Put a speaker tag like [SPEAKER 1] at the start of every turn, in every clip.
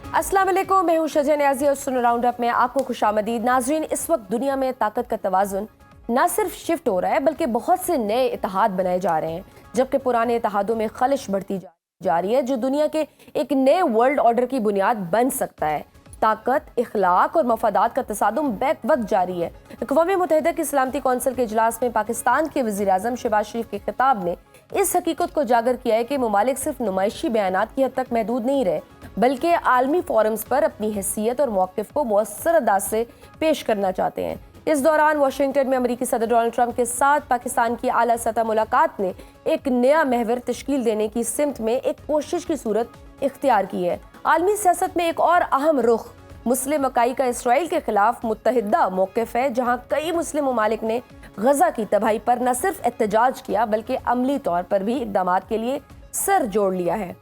[SPEAKER 1] अस्सलाम वालेकुम, मैं हूं शज़े न्याज़ी और सुनो राउंड अप में आपको खुशामदीद। नाजरीन, इस वक्त दुनिया में ताकत का तवाज़ुन न सिर्फ शिफ्ट हो रहा है बल्कि बहुत से नए इत्तेहाद बनाए जा रहे हैं, जबकि पुराने इत्तेहादों में खलिश बढ़ती जा रही है जो दुनिया के एक नए वर्ल्ड ऑर्डर की बुनियाद बन सकता है। ताकत, इखलाक और मफादात का तसादुम बैक वक्त जारी है। अक़वाम मुत्तहिदा की सलामती कौंसिल के इजलास में पाकिस्तान के वज़ीर आज़म शहबाज शरीफ के खिताब ने इस हकीकत को उजागर किया है कि ममालिक सिर्फ नुमाइशी बयानात की हद तक महदूद नहीं रहे, बल्कि आलमी फोरम्स पर अपनी हैसियत और मौक़िफ़ को मौसर अंदाज से पेश करना चाहते हैं। इस दौरान वाशिंगटन में अमरीकी सदर डोनाल्ड ट्रंप के साथ पाकिस्तान की आला सतह मुलाकात ने एक नया महवर तश्कील देने की सिमत में एक कोशिश की सूरत इख्तियार की है। आलमी सियासत में एक और अहम रुख मुस्लिम इकाई का इसराइल के खिलाफ मुत्तहिदा मौक़िफ़ है, जहाँ कई मुस्लिम ममालिक ने गजा की तबाही पर न सिर्फ एहतजाज किया बल्कि अमली तौर पर भी इक़दामात के लिए सर जोड़ लिया है।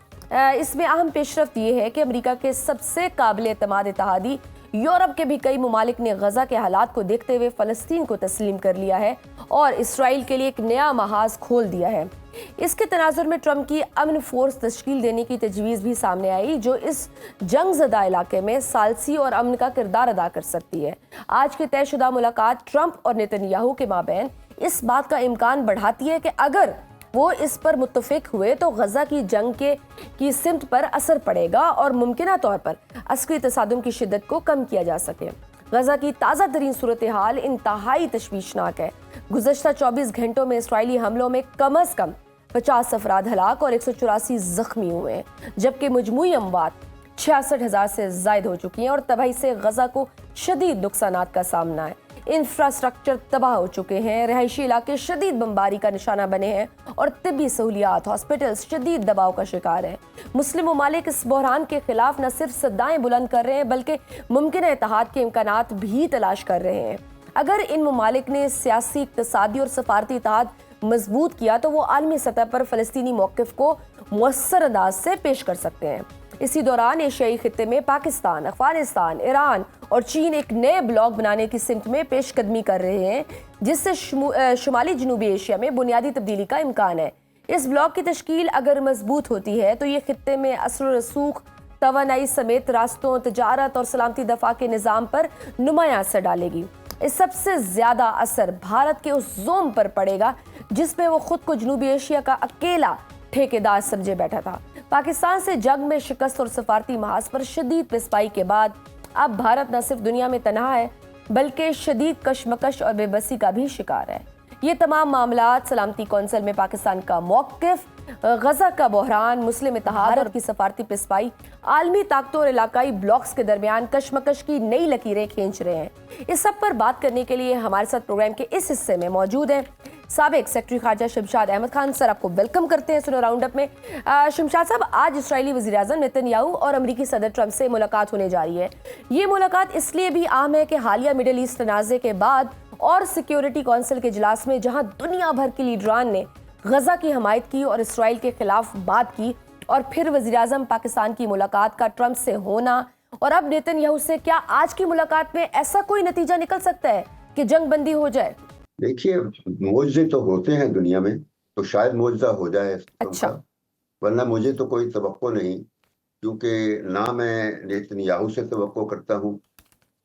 [SPEAKER 1] इसमें अहम पेशरफ्त ये है कि अमेरिका के सबसे काबिल एतमाद इत्तेहादी यूरोप के भी कई ममालिक ने गजा के हालात को देखते हुए फ़लस्तीन को तस्लीम कर लिया है और इसराइल के लिए एक नया महाज खोल दिया है। इसके तनाजुर में ट्रंप की अमन फोर्स तश्कील देने की तजवीज़ भी सामने आई, जो इस जंगज़दा इलाके में सालसी और अमन का किरदार अदा कर सकती है। आज की तयशुदा मुलाकात ट्रंप और नेतन्याहू के माबैन इस बात का इम्कान बढ़ाती है कि अगर वो इस पर मुत्तफिक हुए तो गजा की जंग की सिमत पर असर पड़ेगा और मुमकिना तौर पर अस्करी तसादुम की शिद्दत को कम किया जा सके। गजा की ताज़ा तरीन सूरत हाल इंतहाई तशवीशनाक है। गुज़श्ता 24 घंटों में इसराइली हमलों में कम अज़ कम 50 अफराद हलाक और 184 जख्मी हुए हैं, जबकि मजमूई अमवात 66,000 से ज़ायद हो चुकी हैं और तबाही से गजा को शदीद नुकसानात का सामना है। इंफ्रास्ट्रक्चर तबाह हो चुके हैं, रहायशी इलाके शदीद बमबारी का निशाना बने हैं और तिब्बी सहूलियात, हॉस्पिटल्स शदीद दबाव का शिकार हैं। मुस्लिम ममालिक इस बहरान के खिलाफ न सिर्फ सदाएं बुलंद कर रहे हैं बल्कि मुमकिन इत्तेहाद के इम्कानात भी तलाश कर रहे हैं। अगर इन ममालिक ने सियासी, इक़्तिसादी और सफारती इत्तेहाद मजबूत किया तो वो आलमी सतह पर फ़लस्तीनी मौक़िफ़ को मुअस्सर अंदाज से पेश कर सकते हैं। इसी दौरान एशियाई खित्ते में पाकिस्तान, अफगानिस्तान, ईरान और चीन एक नए ब्लॉक बनाने की सिमत में पेशकदमी कर रहे हैं, जिससे शुमाली जनूबी एशिया में बुनियादी तब्दीली का इम्कान है। इस ब्लॉक की तश्कील अगर मजबूत होती है तो ये खित्ते में असर रसूख, तवानाई समेत रास्तों, तजारत और सलामती दफा के निज़ाम पर नुमायां असर डालेगी। इस सबसे ज़्यादा असर भारत के उस जोम पर पड़ेगा जिसमें वो खुद को जनूबी एशिया का अकेला ठेकेदार समझे बैठा था। पाकिस्तान से जंग में शिकस्त और सफारती महाज पर शदीद पिसपाई के बाद अब भारत न सिर्फ दुनिया में तनहा है बल्कि शदीद कशमकश और बेबसी का भी शिकार है। ये तमाम मामलात सलामती कौंसिल में पाकिस्तान का मौक़िफ़, गजा का बहरान, मुस्लिम इत्तेहाद और की सफारती पिसपाई आलमी ताकतों और इलाकाई ब्लॉक्स के दरमियान कशमकश की नई लकीरें खींच रहे हैं। इस सब पर बात करने के लिए हमारे साथ प्रोग्राम के इस हिस्से में मौजूद हैं साबिक सेक्रेटरी खारजा शमशाद अहमद खान। सर, आपको वेलकम करते हैं सुनो राउंड अप में। शमशाद साहब, आज इसराइली वज़ीर आज़म नेतन्याहू और अमरीकी सदर ट्रंप से मुलाकात होने जा रही है। ये मुलाकात इसलिए भी आम है कि हालिया मिडल ईस्ट तनाज़े के बाद और सिक्योरिटी कौंसिल के इजलास में जहां दुनिया भर के लीडरान ने गजा की हमायत की और इसराइल के खिलाफ बात की, और फिर वज़ीर आज़म पाकिस्तान की मुलाकात का ट्रंप से होना और अब नेतन्याहू से, क्या आज की मुलाकात में ऐसा कोई नतीजा निकल सकता है कि जंग बंदी हो जाए?
[SPEAKER 2] देखिए, मुआवजे तो होते हैं दुनिया में, तो शायद मुआवजा हो जाए।
[SPEAKER 1] अच्छा।
[SPEAKER 2] वरना मुझे तो कोई तवक्को नहीं, क्योंकि ना मैं नेतन्याहू से तवक्को करता हूँ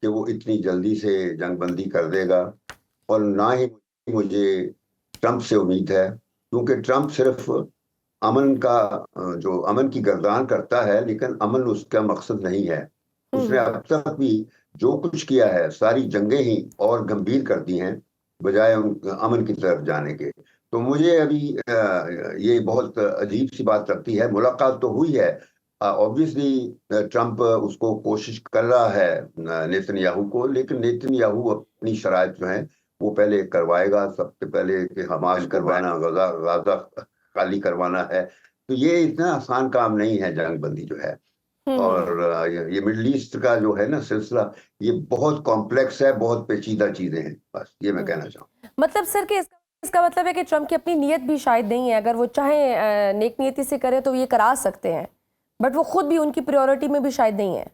[SPEAKER 2] कि वो इतनी जल्दी से जंग बंदी कर देगा, और ना ही मुझे ट्रंप से उम्मीद है, क्योंकि ट्रंप सिर्फ अमन का जो अमन की गर्दान करता है, लेकिन अमन उसका मकसद नहीं है। उसने अब तक भी जो कुछ किया है, सारी जंगें ही और गंभीर कर दी हैं बजाय अमन की तरफ जाने के। तो मुझे अभी ये बहुत अजीब सी बात लगती है। मुलाकात तो हुई है, ऑब्वियसली ट्रंप उसको कोशिश कर रहा है नेतन्याहू को, लेकिन नेतन्याहू अपनी शराइत जो है वो पहले करवाएगा। सबसे पहले कि हमास करवाना, गाजा खाली करवाना है, तो ये इतना आसान काम नहीं है जंग बंदी जो है। और ये मिडल ईस्ट का जो है ना सिलसिला, ये बहुत कॉम्प्लेक्स है, बहुत पेचीदा चीजें हैं। बस ये मैं कहना चाहूँ।
[SPEAKER 1] मतलब सर कि इसका मतलब है कि ट्रंप की अपनी नीयत भी शायद नहीं है। अगर वो चाहे नेक नीयती से करे तो ये करा सकते हैं, बट वो खुद भी उनकी प्रायोरिटी में भी शायद नहीं है।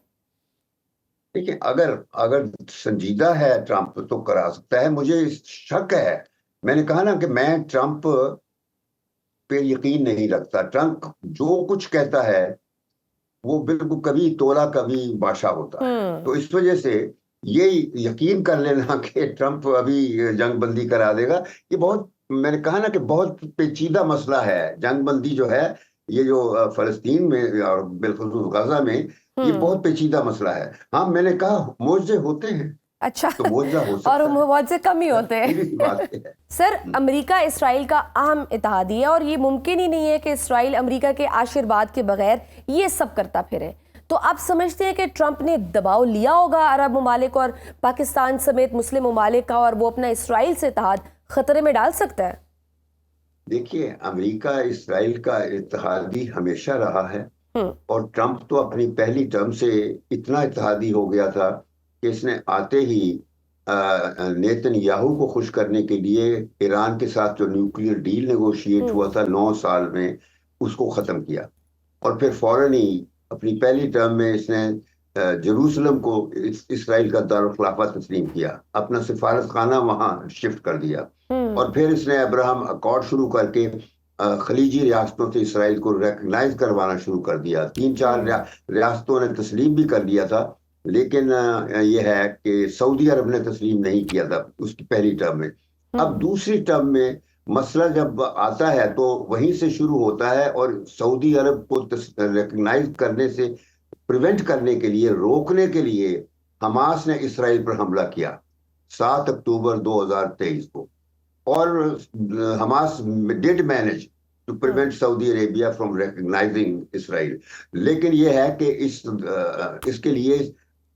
[SPEAKER 2] देखिए, अगर संजीदा है ट्रंप तो करा सकता है। मुझे शक है, मैंने कहा ना कि मैं ट्रंप पे यकीन नहीं रखता। ट्रंप जो कुछ कहता है वो बिल्कुल कभी तोला कभी बादशाह होता है। तो इस वजह से ये यकीन कर लेना कि ट्रंप अभी जंगबंदी करा देगा, ये बहुत, मैंने कहा ना कि बहुत पेचीदा मसला है। जंगबंदी जो है, ये जो फलस्तीन में और बिलखुसूस गाजा में, ये बहुत पेचीदा मसला है। हाँ, मैंने कहा मुआवजे होते हैं,
[SPEAKER 1] अच्छा।
[SPEAKER 2] तो मुआवजा हो
[SPEAKER 1] और
[SPEAKER 2] सकता है,
[SPEAKER 1] बहुत से कम ही होते
[SPEAKER 2] सीधी सी
[SPEAKER 1] हैं।
[SPEAKER 2] बात है।
[SPEAKER 1] सर, अमेरिका इसराइल का अहम इत्तेहादी है और ये मुमकिन ही नहीं है कि इसराइल अमेरिका के आशीर्वाद के बगैर ये सब करता फिरे। तो आप समझते हैं कि ट्रंप ने दबाव लिया होगा अरब ममालिक और पाकिस्तान समेत मुस्लिम ममालिक का, और वो अपना इसराइल से इत्तेहाद खतरे में डाल सकता है?
[SPEAKER 2] देखिए, अमेरिका इसराइल का इत्तेहादी हमेशा रहा है, और ट्रंप तो अपनी पहली टर्म से इतना इत्तेहादी हो गया था कि इसने आते ही नेतन्याहू को खुश करने के लिए ईरान के साथ जो न्यूक्लियर डील नेगोशिएट हुआ था 9 साल में, उसको खत्म किया। और फिर फौरन ही अपनी पहली टर्म में इसने जेरूसलम को इसराइल का दारुल खिलाफा तस्लीम किया, अपना सिफारत खाना वहां शिफ्ट कर दिया। और फिर इसने अब्राहम अकॉर्ड शुरू करके खलीजी रियासतों से इसराइल को रिकग्नाइज करवाना शुरू कर दिया। 3-4 रियासतों ने तस्लीम भी कर दिया था, लेकिन यह है कि सऊदी अरब ने तस्लीम नहीं किया था उसकी पहली टर्म में। अब दूसरी टर्म में मसला जब आता है तो वहीं से शुरू होता है, और सऊदी अरब को रिकग्नाइज करने से प्रिवेंट करने के लिए, रोकने के लिए, हमास ने इसराइल पर हमला किया 7 अक्टूबर 2023 को। और Hamas did manage to prevent Saudi Arabia from recognising Israel. लेकिन यह है कि इसके लिए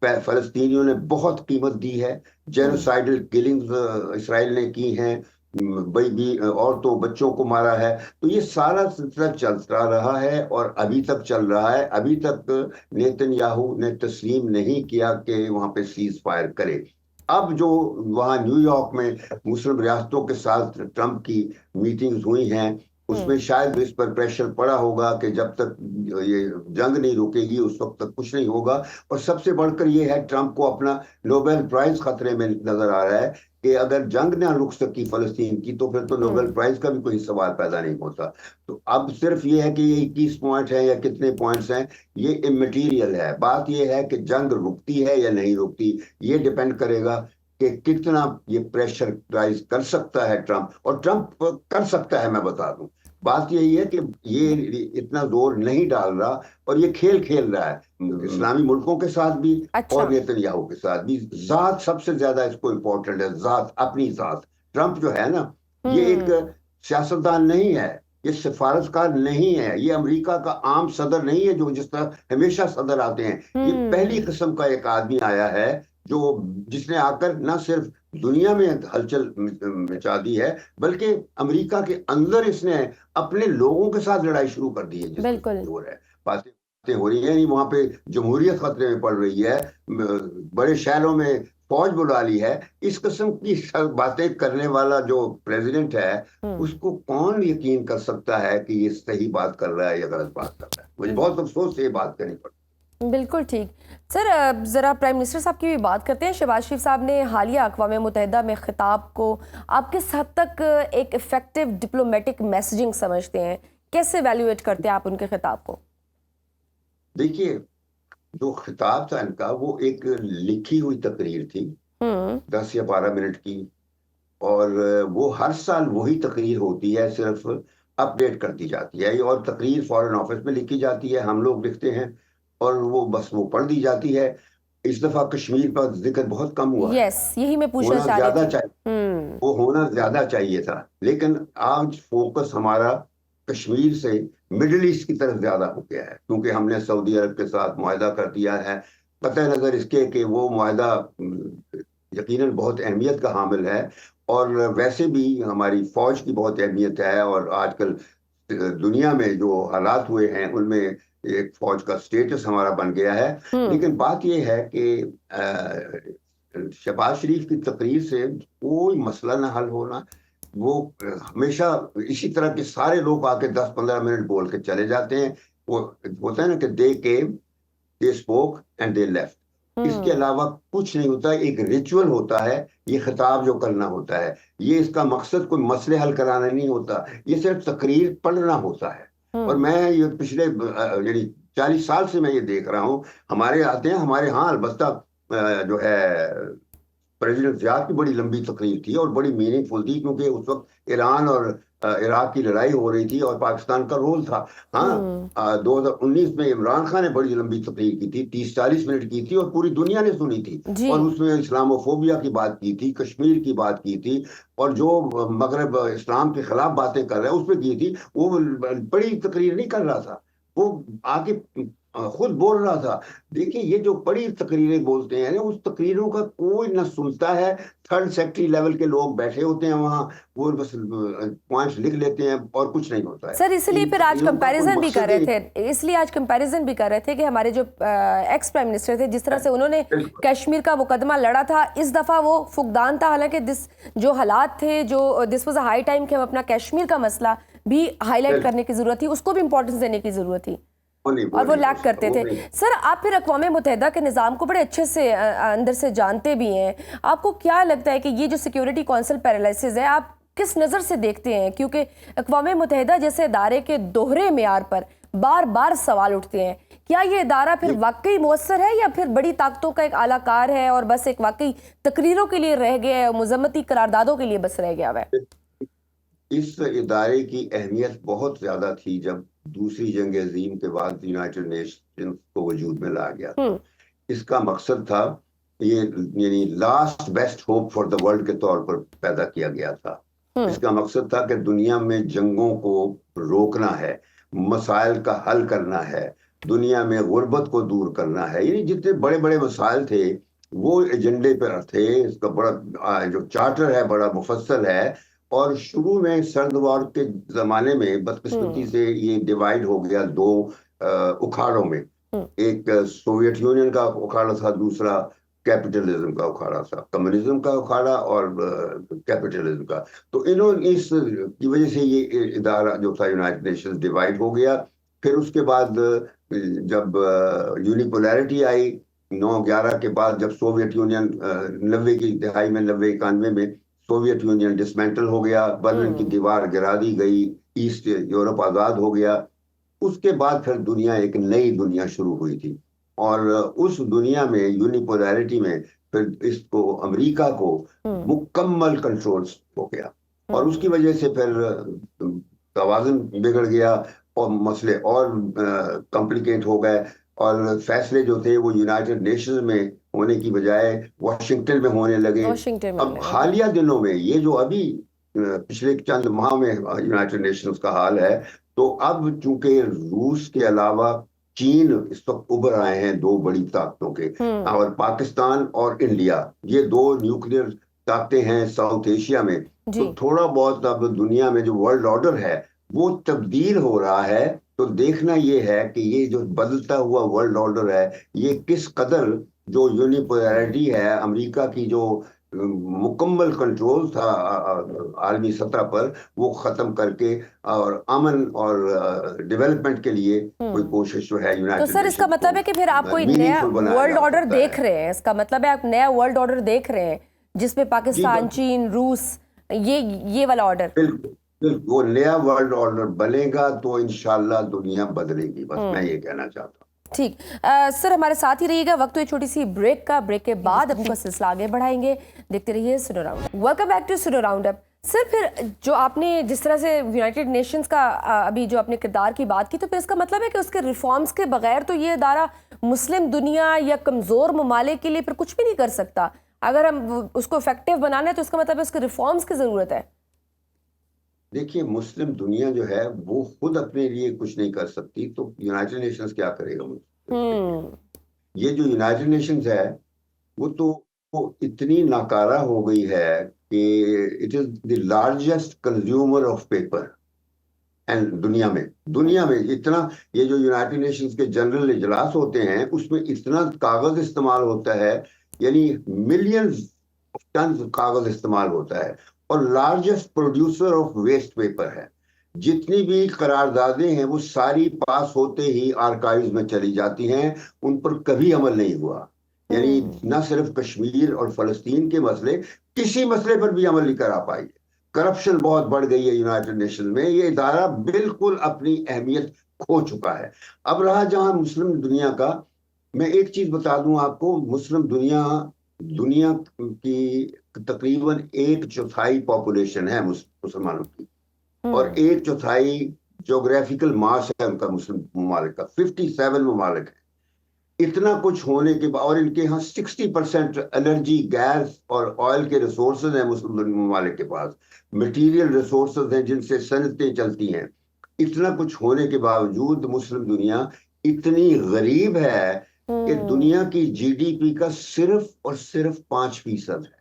[SPEAKER 2] फलस्तीनियों ने बहुत कीमत दी है। जेनोसाइडल किलिंग्स इसराइल ने की हैं, भी औरतों बच्चों को मारा है। तो ये सारा सिलसिला चलता रहा है और अभी तक चल रहा है। अभी तक नेतन्याहू ने तस्लीम नहीं किया कि वहां पे सीज फायर करे। अब जो वहां न्यूयॉर्क में मुस्लिम रियासतों के साथ ट्रंप की मीटिंग्स हुई हैं, उसमें शायद इस पर प्रेशर पड़ा होगा कि जब तक ये जंग नहीं रुकेगी उस वक्त तक कुछ नहीं होगा। और सबसे बढ़कर ये है, ट्रंप को अपना नोबेल प्राइज खतरे में नजर आ रहा है कि अगर जंग ना रुक सकी फलस्तीन की, तो फिर तो नोबेल प्राइज का भी कोई सवाल पैदा नहीं होता। तो अब सिर्फ ये है कि ये 21 पॉइंट है या कितने पॉइंट्स हैं, ये इमटेरियल है। बात ये है कि जंग रुकती है या नहीं रुकती, ये डिपेंड करेगा कि कितना ये प्रेशर राइज कर सकता है ट्रंप। और ट्रंप कर सकता है, मैं बता दूं। बात यही है कि ये इतना जोर नहीं डाल रहा, और ये खेल खेल रहा है इस्लामी मुल्कों के साथ भी।
[SPEAKER 1] अच्छा।
[SPEAKER 2] और नेतन्याहू के साथ भी। जात सबसे ज्यादा इसको इम्पोर्टेंट है, जात, अपनी जात। ट्रंप जो है ना, ये एक सियासतदान नहीं है, ये सिफारतकार नहीं है, ये अमेरिका का आम सदर नहीं है जो जिस तरह हमेशा सदर आते हैं। ये पहली किस्म का एक आदमी आया है जो जिसने आकर न सिर्फ दुनिया में हलचल मचा दी है, बल्कि अमेरिका के अंदर इसने अपने लोगों के साथ लड़ाई शुरू कर दी है।
[SPEAKER 1] बिल्कुल
[SPEAKER 2] हो रहा है, बातें हो रही है, वहां पे जमहूरियत खतरे में पड़ रही है, बड़े शहरों में फौज बुला ली है। इस किस्म की बातें करने वाला जो प्रेसिडेंट है, उसको कौन यकीन कर सकता है कि ये सही बात कर रहा है या गलत बात कर रहा है। मुझे बहुत अफसोस से ये बात करनी पड़ती।
[SPEAKER 1] बिल्कुल ठीक। सर, ज़रा प्राइम मिनिस्टर साहब की भी बात करते हैं। शहबाज शरीफ साहब ने हालिया अक़वाम मुत्तहिदा में खिताब को आप किस हद तक एक इफ़ेक्टिव डिप्लोमेटिक मैसेजिंग समझते हैं? कैसे वैल्यूएट करते हैं आप उनके खिताब को?
[SPEAKER 2] देखिए, जो खिताब था इनका, वो एक लिखी हुई तकरीर थी 10 या 12 मिनट की, और वो हर साल वही तकरीर होती है, सिर्फ अपडेट कर दी जाती है। और तकरीर फॉरेन ऑफिस में लिखी जाती है, हम लोग लिखते हैं, और वो बस वो पढ़ दी जाती है। इस दफा कश्मीर पर जिक्र बहुत कम हुआ है।
[SPEAKER 1] यही मैं पूछना
[SPEAKER 2] होना
[SPEAKER 1] चाह
[SPEAKER 2] ज्यादा
[SPEAKER 1] रही थी।
[SPEAKER 2] चाहिए, वो होना ज्यादा चाहिए था। लेकिन आज फोकस हमारा कश्मीर से मिडिल ईस्ट की तरफ ज्यादा हो गया है, क्योंकि हमने सऊदी अरब के साथ मुआहदा कर दिया है। कतई नजर इसके कि वो मुआहदा यकीनन बहुत अहमियत का हामिल है, और वैसे भी हमारी फौज की बहुत अहमियत है। और आजकल दुनिया में जो हालात हुए हैं उनमें एक फौज का स्टेटस हमारा बन गया है। लेकिन बात यह है कि शहबाज शरीफ की तकरीर से कोई मसला ना हल होना। वो हमेशा इसी तरह के सारे लोग आके 10-15 मिनट बोल के चले जाते हैं। वो होता है ना कि they spoke and they left. इसके अलावा कुछ नहीं होता। एक रिचुअल होता है, ये खिताब जो करना होता है, ये इसका मकसद कोई मसले हल कराना नहीं होता, ये सिर्फ तकरीर पढ़ना होता है। और मैं ये पिछले यानी 40 साल से मैं ये देख रहा हूँ। हमारे आते हैं हमारे यहाँ अलबत्ता जो है प्रेसिडेंट जियाद की बड़ी लंबी तकरीर थी और बड़ी मीनिंगफुल थी, क्योंकि उस वक्त ईरान और इराक की लड़ाई हो रही थी और पाकिस्तान का रोल था। हाँ, 2019 में इमरान खान ने बड़ी लंबी तकरीर की थी, 30-40 मिनट की थी और पूरी दुनिया ने सुनी थी।
[SPEAKER 1] जी।
[SPEAKER 2] और उसमें इस्लामोफोबिया की बात की थी, कश्मीर की बात की थी, और जो मगरब इस्लाम के खिलाफ बातें कर रहे हैं उस पर की थी। वो बड़ी तकरीर नहीं कर रहा था, वो आके खुद बोल रहा था। देखिए, ये जो बड़ी तकरीरें बोलते हैं ना, उस तकरीरों का कोई ना सुनता है। थर्ड सेक्रेटरी लेवल के लोग बैठे होते हैं वहां, वो बस पॉइंट्स लिख लेते हैं और कुछ नहीं होता है।
[SPEAKER 1] सर, इसलिए
[SPEAKER 2] इन
[SPEAKER 1] फिर आज
[SPEAKER 2] तकरीरों का कोई
[SPEAKER 1] कंपैरिजन भी
[SPEAKER 2] मकसद
[SPEAKER 1] कर रहे
[SPEAKER 2] ही
[SPEAKER 1] थे, इसलिए आज कंपैरिजन भी कर रहे थे कि हमारे जो एक्स प्राइम मिनिस्टर थे, जिस तरह से उन्होंने
[SPEAKER 2] बिल्कुल।
[SPEAKER 1] कश्मीर का मुकदमा लड़ा था, इस दफा वो फुकदान था। हालांकि जो हालात थे, जो this was a high time कि हम अपना कश्मीर का मसला भी हाईलाइट करने की जरूरत थी, उसको भी इंपॉर्टेंस देने की जरूरत थी, और वो लैक करते थे। सर, आप फिर अक़वाम मुत्तहिदा के निज़ाम को बड़े अच्छे से अंदर से जानते भी हैं। आपको क्या लगता है कि ये जो सिक्योरिटी काउंसिल पैरालिसिस है, आप किस नज़र से देखते हैं? क्योंकि अक़वाम मुत्तहिदा जैसे इदारे के दोहरे मेयार पर बार बार सवाल उठते हैं। क्या ये इदारा फिर वाकई मुअस्सर है, या फिर बड़ी ताकतों का एक आलाकार है और बस एक वाकई तकरीरों के लिए रह गया है, मुज़म्मती करारदादों के लिए बस रह गया है?
[SPEAKER 2] इस इदारे की अहमियत बहुत ज्यादा थी जब दूसरी जंग अजीम के बाद यूनाइटेड नेशंस को वजूद में लाया गया। इसका मकसद था, ये यानी last best hope for the world के तौर पर पैदा किया गया था। इसका मकसद था कि दुनिया में जंगों को रोकना है, मसाइल का हल करना है, दुनिया में गुर्बत को दूर करना है। यानी जितने बड़े बड़े मसाइल थे वो एजेंडे पर थे। इसका बड़ा जो चार्टर है बड़ा मुफस्सल है। और शुरू में सर्द वार के जमाने में बदकिस्मती से ये डिवाइड हो गया दो उखाड़ों में। एक सोवियत यूनियन का उखाड़ा था, दूसरा कैपिटलिज्म का उखाड़ा था, कम्युनिज्म का उखाड़ा और कैपिटलिज्म का। तो इन्होंने इस की वजह से ये इदारा जो था यूनाइटेड नेशंस डिवाइड हो गया। फिर उसके बाद जब यूनिपोलैरिटी आई 9/11 के बाद, जब सोवियत यूनियन 90 की दिहाई में, 90-91 में सोवियत यूनियन डिसमेंटल हो गया, बर्लिन की दीवार गिरा दी गई, ईस्ट यूरोप आजाद हो गया। उसके बाद फिर दुनिया, एक नई दुनिया शुरू हुई थी। और उस दुनिया में यूनिपोलैरिटी में फिर इसको, अमेरिका को मुकम्मल कंट्रोल हो गया। और उसकी वजह से फिर तवाज़ुन बिगड़ गया और मसले और कॉम्प्लिकेट हो गए। और फैसले जो थे वो यूनाइटेड नेशंस में होने की बजाय वॉशिंगटन में होने लगे। अब हालिया दिनों में ये जो अभी पिछले चंद माह में यूनाइटेड नेशंस का हाल है, तो अब चूंकि रूस के अलावा चीन इस वक्त उभर आए हैं दो बड़ी ताकतों के, और पाकिस्तान और इंडिया, ये दो न्यूक्लियर ताकतें हैं साउथ एशिया में। तो थोड़ा बहुत अब दुनिया में जो वर्ल्ड ऑर्डर है वो तब्दील हो रहा है। तो देखना ये है कि ये जो बदलता हुआ वर्ल्ड ऑर्डर है, ये किस कदर जो यूनिपोलैरिटी है, अमेरिका की जो मुकम्मल कंट्रोल था आलमी सतह पर, वो खत्म करके और अमन और डेवलपमेंट के लिए कोई कोशिश जो है यूनाइटेड।
[SPEAKER 1] तो सर, इसका मतलब है कि फिर आप कोई नया वर्ल्ड ऑर्डर देख रहे हैं? इसका मतलब है आप नया वर्ल्ड ऑर्डर देख रहे हैं जिसमें पाकिस्तान, चीन, रूस, ये वाला ऑर्डर?
[SPEAKER 2] बिल्कुल, वो नया वर्ल्ड ऑर्डर बनेगा तो इंशाल्लाह दुनिया बदलेगी। बस मैं ये कहना चाहता हूँ।
[SPEAKER 1] ठीक। सर, हमारे साथ ही रहिएगा। वक्त हुई छोटी सी ब्रेक का। ब्रेक के बाद अपना सिलसिला आगे बढ़ाएंगे। देखते रहिए सुनो राउंड। वेलकम बैक टू सुनो राउंड अप। सर, फिर जो आपने जिस तरह से यूनाइटेड नेशंस का अभी जो अपने किरदार की बात की, तो फिर इसका मतलब है कि उसके रिफॉर्म्स के बगैर तो ये इदारा मुस्लिम दुनिया या कमज़ोर ममालिक के लिए फिर कुछ भी नहीं कर सकता। अगर हम उसको इफेक्टिव बनाना है तो इसका मतलब है उसके रिफॉर्म्स की ज़रूरत है।
[SPEAKER 2] देखिए, मुस्लिम दुनिया जो है वो खुद अपने लिए कुछ नहीं कर सकती, तो यूनाइटेड नेशंस क्या करेगा? ये जो यूनाइटेड नेशंस है वो इतनी नाकारा हो गई है कि it is the largest consumer of paper and दुनिया में इतना, ये जो यूनाइटेड नेशंस के जनरल इजलास होते हैं उसमें इतना कागज इस्तेमाल होता है, यानी मिलियंस टन कागज इस्तेमाल होता है। और largest producer of waste paper है। जितनी भी करारदादें हैं वो सारी पास होते ही आर्काइव्स में चली जाती हैं, उन पर कभी अमल नहीं हुआ। यानी न सिर्फ कश्मीर और फलस्तीन के मसले, किसी मसले पर भी अमल नहीं करा पाई। करप्शन बहुत बढ़ गई है यूनाइटेड नेशन में, ये इदारा बिल्कुल अपनी अहमियत खो चुका है। अब रहा जहां मुस्लिम दुनिया का, मैं एक चीज बता दूं आपको, मुस्लिम दुनिया दुनिया की तकरीबन 1/4 पॉपुलेशन है मुसलमानों की, और 1/4 जोग्राफिकल मास है उनका मुस्लिम ममालिक का, 57 ममालिक है। इतना कुछ होने के बाद, और इनके यहाँ 60% एनर्जी, गैस और ऑयल के रिसोर्सेज हैं मुस्लिम ममालिक के पास, मटेरियल रिसोर्सेज हैं जिनसे सनतें चलती हैं। इतना कुछ होने के बावजूद मुस्लिम दुनिया इतनी गरीब है कि दुनिया की जीडीपी का सिर्फ और सिर्फ 5% है।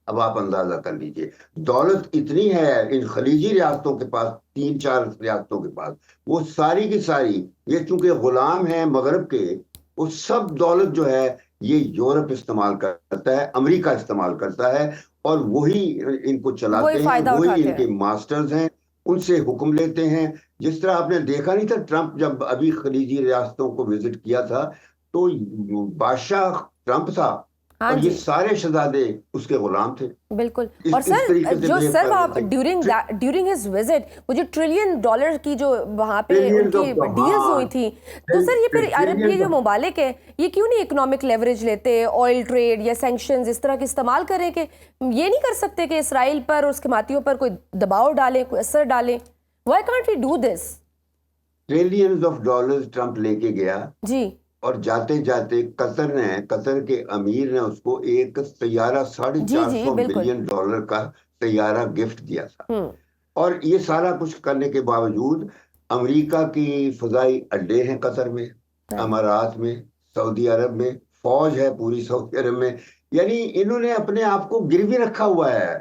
[SPEAKER 2] अब आप अंदाजा कर लीजिए, दौलत इतनी है इन खलीजी रियासतों के पास, 3-4 रियासतों के पास, वो सारी की सारी, ये चूंकि गुलाम है मगरब के, वो सब दौलत जो है ये यूरोप इस्तेमाल करता है, अमेरिका इस्तेमाल करता है, और वही इनको चलाते हैं, वही इनके मास्टर्स हैं, उनसे हुक्म लेते हैं। जिस तरह आपने देखा नहीं था, ट्रंप जब अभी खलीजी रियासतों को विजिट किया था, तो बादशाह ट्रंप था और ये सारे शहजादे उसके गुलाम थे।
[SPEAKER 1] बिल्कुल। और सर, जो सर आप ड्यूरिंग हिज विजिट वो जो $1 ट्रिलियन की जो वहां पे उनकी डील्स हुई थी, तो सर ये फिर अरब ये जो ममालिक है ये क्यों नहीं इकोनॉमिक लेवरेज लेते, ऑयल ट्रेड या सैंक्शंस इस तरह के इस्तेमाल करें, कि ये नहीं कर सकते कि इसराइल पर और उसके मातियों पर कोई दबाव डालें, कोई असर डालें? Why can't we do this?
[SPEAKER 2] Trillions of dollars Trump लेके गया जी, और जाते जाते कतर के अमीर ने उसको एक तैयारा $450 मिलियन का तैयारा गिफ्ट दिया था। और ये सारा कुछ करने के बावजूद अमेरिका की फजाई अड्डे हैं कतर में, अमारात में, सऊदी अरब में, फौज है पूरी सऊदी अरब में, यानी इन्होंने अपने आप को गिरवी रखा हुआ है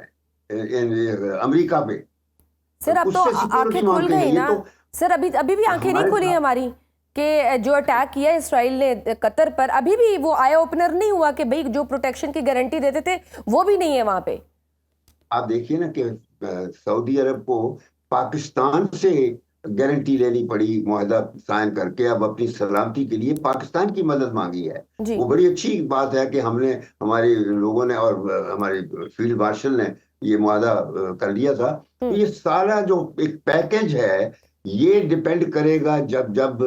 [SPEAKER 2] अमेरिका पे।
[SPEAKER 1] सर अब तो आंखें खुल गई ना सर, अभी भी आंखें नहीं खुली हमारी कि जो अटैक किया इसराइल ने कतर पर, अभी भी वो आई ओपनर नहीं हुआ कि भाई जो प्रोटेक्शन की गारंटी देते थे वो भी नहीं है वहां पे।
[SPEAKER 2] आप देखिए ना कि सऊदी अरब को पाकिस्तान से गारंटी लेनी पड़ी मुआहदा साइन करके, अब अपनी सलामती के लिए पाकिस्तान की मदद मांगी है। वो बड़ी अच्छी बात है कि हमने, हमारे लोगों ने और हमारे फील्ड मार्शल ने ये मुआहदा कर लिया था। तो ये सारा जो एक पैकेज है ये डिपेंड करेगा जब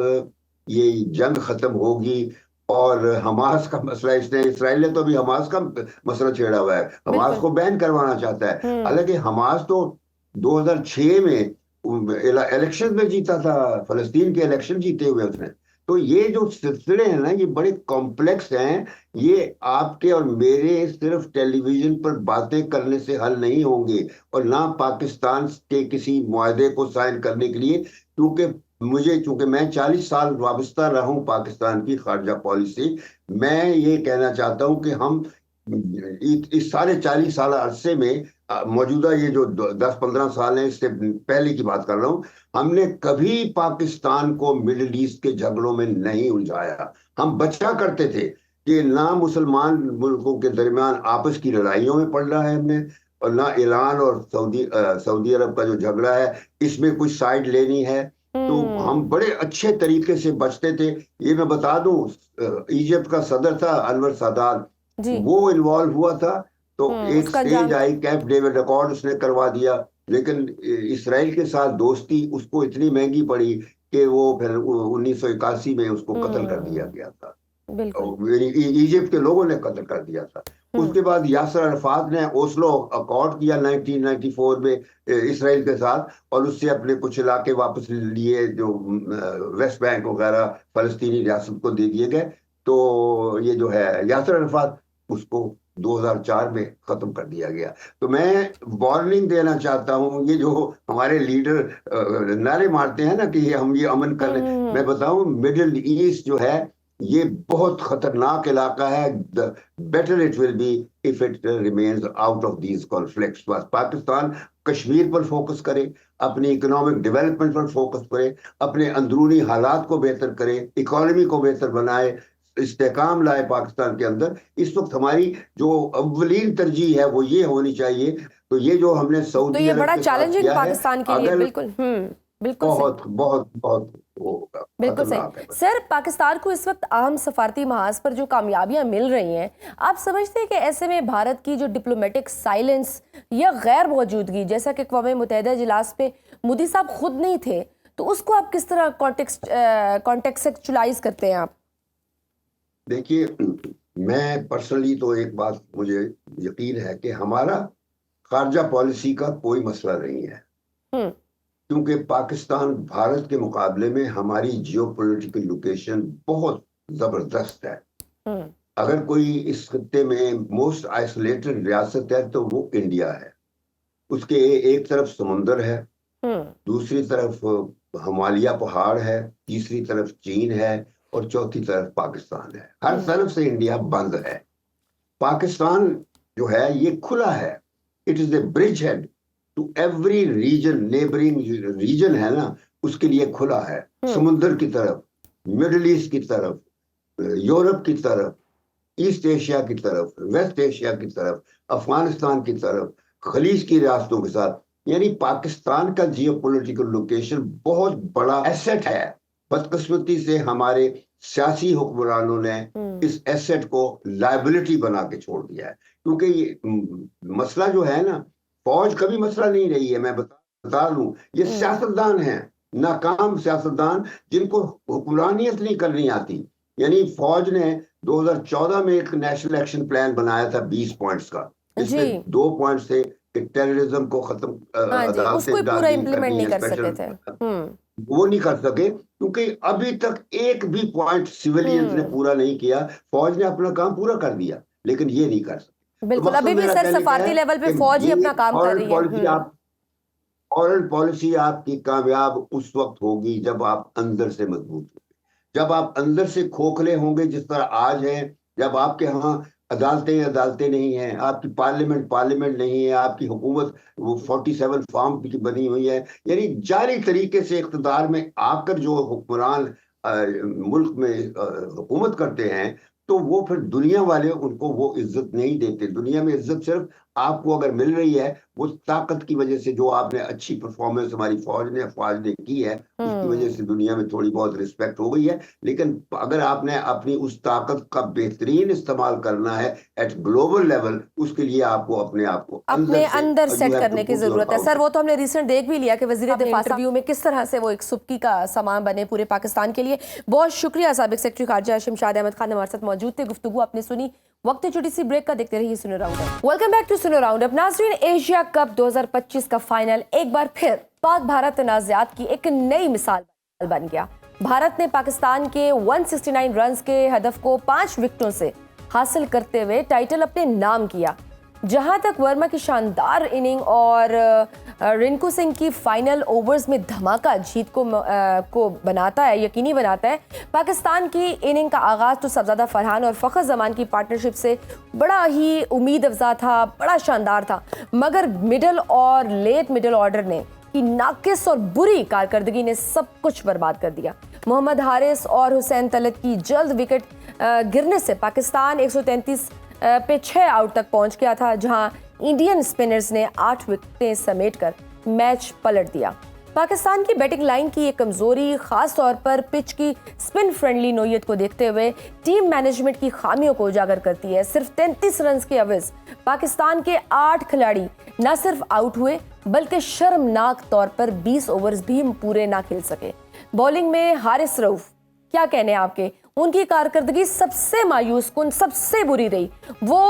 [SPEAKER 2] ये जंग खत्म होगी। और हमास का मसला, इसराइल ने तो अभी हमास का मसला छेड़ा हुआ है, हमास को बैन करवाना चाहता है। हालांकि हमास तो 2006 में इलेक्शन में जीता था, फलस्तीन के इलेक्शन जीते हुए उसने। तो ये जो सिलसिले हैं ना ये बड़े कॉम्प्लेक्स हैं, ये आपके और मेरे सिर्फ टेलीविजन पर बातें करने से हल नहीं होंगे, और ना पाकिस्तान के किसी मुआहदे को साइन करने के लिए, चूंकि मैं 40 साल वाबस्ता रहा हूं पाकिस्तान की खारजा पॉलिसी, मैं ये कहना चाहता हूं कि हम इस सारे 40 साल अरसे में, मौजूदा ये जो 10-15 साल है इससे पहले की बात कर रहा हूं, हमने कभी पाकिस्तान को मिडिल ईस्ट के झगड़ों में नहीं उलझाया। हम बचा करते थे कि ना मुसलमान मुल्कों के दरमियान आपस की लड़ाइयों में पड़ रहा है हमने, और ना ईरान और सऊदी अरब का जो झगड़ा है इसमें कुछ साइड लेनी है। तो हम बड़े अच्छे तरीके से बचते थे। ये मैं बता दूं, इजिप्ट का सदर था अनवर सादात, वो इन्वॉल्व हुआ था, तो एक stage I, camp David accord उसने करवा दिया, लेकिन इसराइल के साथ दोस्ती उसको इतनी महंगी पड़ी कि वो फिर 1981 में उसको कत्ल कर दिया गया था। इजिप्ट के लोगों ने कत्ल कर दिया था। उसके बाद यासर अरफात ने ओस्लो अकॉर्ड किया 1994 में इसराइल के साथ, और उससे अपने कुछ इलाके वापस लिए, जो वेस्ट बैंक वगैरह फलस्तीनी रियासत को दे दिए गए। तो ये जो है यासर अरफात, उसको 2004 में खत्म कर दिया गया। तो मैं वार्निंग देना चाहता हूं, ये जो हमारे लीडर नारे मारते हैं ना कि हम ये अमन कर लें, मैं बताऊं मिडिल ईस्ट जो है ये बहुत खतरनाक इलाका है। Better it will be if it remains out of these conflicts. बस पाकिस्तान कश्मीर पर फोकस करे, अपनी इकोनॉमिक डेवलपमेंट पर फोकस करे, अपने अंदरूनी हालात को बेहतर करे, इकोनॉमी को बेहतर बनाए, इस्तेकाम लाए पाकिस्तान के अंदर। इस वक्त हमारी जो अव्वलीन तरजीह है वो ये होनी चाहिए। तो ये जो हमने सऊदी
[SPEAKER 1] अरब, तो ये बड़ा चैलेंजिंग पाकिस्तान के लिए, बिल्कुल
[SPEAKER 2] बहुत बहुत बहुत वो
[SPEAKER 1] बिल्कुल
[SPEAKER 2] खतरनाक है।
[SPEAKER 1] सही सर, पाकिस्तान को इस वक्त अहम सफारती महाज पर जो कामयाबियां मिल रही हैं, आप समझते हैं कि ऐसे में भारत की जो डिप्लोमेटिक साइलेंस या गैर मौजूदगी, जैसा कि अक़वाम मुत्तहिदा इजलास पे मोदी साहब खुद नहीं थे, तो उसको आप किस तरह कॉन्टेक्सचुअलाइज करते हैं आप?
[SPEAKER 2] देखिए, मैं पर्सनली तो एक बात मुझे यकीन है कि हमारा खारजा पॉलिसी का कोई मसला नहीं है, क्योंकि पाकिस्तान भारत के मुकाबले में हमारी जियोपॉलिटिकल लोकेशन बहुत जबरदस्त है। अगर कोई इस खत्ते में मोस्ट आइसोलेटेड रियासत है तो वो इंडिया है। उसके एक तरफ समुंदर है, दूसरी तरफ हिमालय पहाड़ है, तीसरी तरफ चीन है और चौथी तरफ पाकिस्तान है। हर तरफ से इंडिया बंद है। पाकिस्तान जो है ये खुला है, it is a bridgehead to every region, neighbouring region है ना, उसके लिए खुला है। समुंदर की तरफ, मिडिल ईस्ट की तरफ, यूरोप की तरफ, ईस्ट एशिया की तरफ, वेस्ट एशिया की तरफ, अफगानिस्तान की तरफ, खलीज की रियासतों के साथ। यानी पाकिस्तान का जियोपॉलिटिकल लोकेशन बहुत बड़ा एसेट है। बदकिस्मती से हमारे सियासी हुक्मरानों ने इस एसेट को लायबिलिटी बना के छोड़ दिया है। क्योंकि ये मसला जो है ना, फौज कभी मसला नहीं रही है। मैं बता लूं, ये सियासतदान हैं, नाकाम सियासतदान जिनको हुक्मरानियत नहीं करनी आती। यानी फौज ने 2014 में एक नेशनल एक्शन प्लान बनाया था 20 पॉइंट्स का। इसमें 2 पॉइंट्स थे कि टेररिज्म को खत्म,
[SPEAKER 1] उसको पूरा इम्प्लीमेंट नहीं कर सके थे।
[SPEAKER 2] वो नहीं कर सके क्योंकि अभी तक एक भी पॉइंट सिविलियंस ने पूरा नहीं किया। फौज ने अपना काम पूरा कर दिया, लेकिन ये नहीं कर सके।
[SPEAKER 1] बिल्कुल, अभी भी सर सफारती लेवल पे फौज ही अपना काम कर रही है।
[SPEAKER 2] फॉरेन पॉलिसी आपकी कामयाब उस वक्त होगी जब आप अंदर से मजबूत होंगे, जब आप अंदर से खोखले होंगे, जिस तरह आज है। जब आपके यहाँ अदालतें नहीं हैं, आपकी पार्लियामेंट नहीं है, आपकी हुकूमत वो 47 फॉर्म की बनी हुई है। यानी जारी तरीके से इख्तिदार में आकर जो हुक्मरान मुल्क में हुकूमत करते हैं, तो वो फिर दुनिया वाले उनको वो इज्जत नहीं देते। दुनिया में इज्जत सिर्फ आपको अगर मिल रही है वो ताकत की वजह से, जो आपने अच्छी परफॉर्मेंस हमारी फौज ने की है, उसकी वजह से दुनिया में थोड़ी बहुत रिस्पेक्ट हो गई है। लेकिन अगर आपने अपनी उस ताकत का बेहतरीन इस्तेमाल करना है एट ग्लोबल लेवल, उसके लिए आपको अपने आप को
[SPEAKER 1] अंदर सेट करने की जरूरत है। सर, वो तो हमने रिसेंट देख भी लिया कि वजीर दिफा इंटरव्यू में किस तरह से वो एक सुबकी का सामान बने पूरे पाकिस्तान के लिए। बहुत शुक्रिया। साबिक सेक्रेटरी खारजा शमशाद अहमद खान हमारे साथ मौजूद थे, गुफ्तगू आपने सुनी। वक्त छोटी सी ब्रेक का, देखते रहिए सुनो राउंडअप। वेलकम बैक टू सुनो राउंडअप। नाज़रीन, एशिया कप 2025 का फाइनल एक बार फिर पाक भारत तनाज़ात की एक नई मिसाल बन गया। भारत ने पाकिस्तान के 169 रन्स के हदफ को 5 विकेटों से हासिल करते हुए टाइटल अपने नाम किया। जहां तक वर्मा की शानदार इनिंग और रिंकू सिंह की फाइनल ओवर्स में धमाका जीत को बनाता है, यकीनी बनाता है। पाकिस्तान की इनिंग का आगाज तो सबजादा फरहान और फ़खर जमान की पार्टनरशिप से बड़ा ही उम्मीद अफजा था, बड़ा शानदार था। मगर मिडल और लेट मिडल ऑर्डर ने की नाकिस और बुरी कारकर्दगी ने सब कुछ बर्बाद कर दिया। मोहम्मद हारिस और हुसैन तलत की जल्द विकेट गिरने से पाकिस्तान 133 पे 6 आउट तक पहुंच गया था, जहां इंडियन स्पिनर्स ने 8 विकेटें समेटकर मैच पलट दिया। पाकिस्तान की बैटिंग लाइन की एक कमजोरी, खास तौर पर पिच की स्पिन फ्रेंडली नोयत को देखते हुए टीम मैनेजमेंट की खामियों को उजागर करती है। सिर्फ 33 रन के अवज़ पाकिस्तान के 8 खिलाड़ी न सिर्फ आउट हुए बल्कि शर्मनाक तौर पर 20 ओवर्स भी पूरे ना खेल सके। बॉलिंग में हारिस रऊफ, क्या कहने आपके, उनकी कारकर्दगी सबसे मायूस कुन, सबसे बुरी रही। वो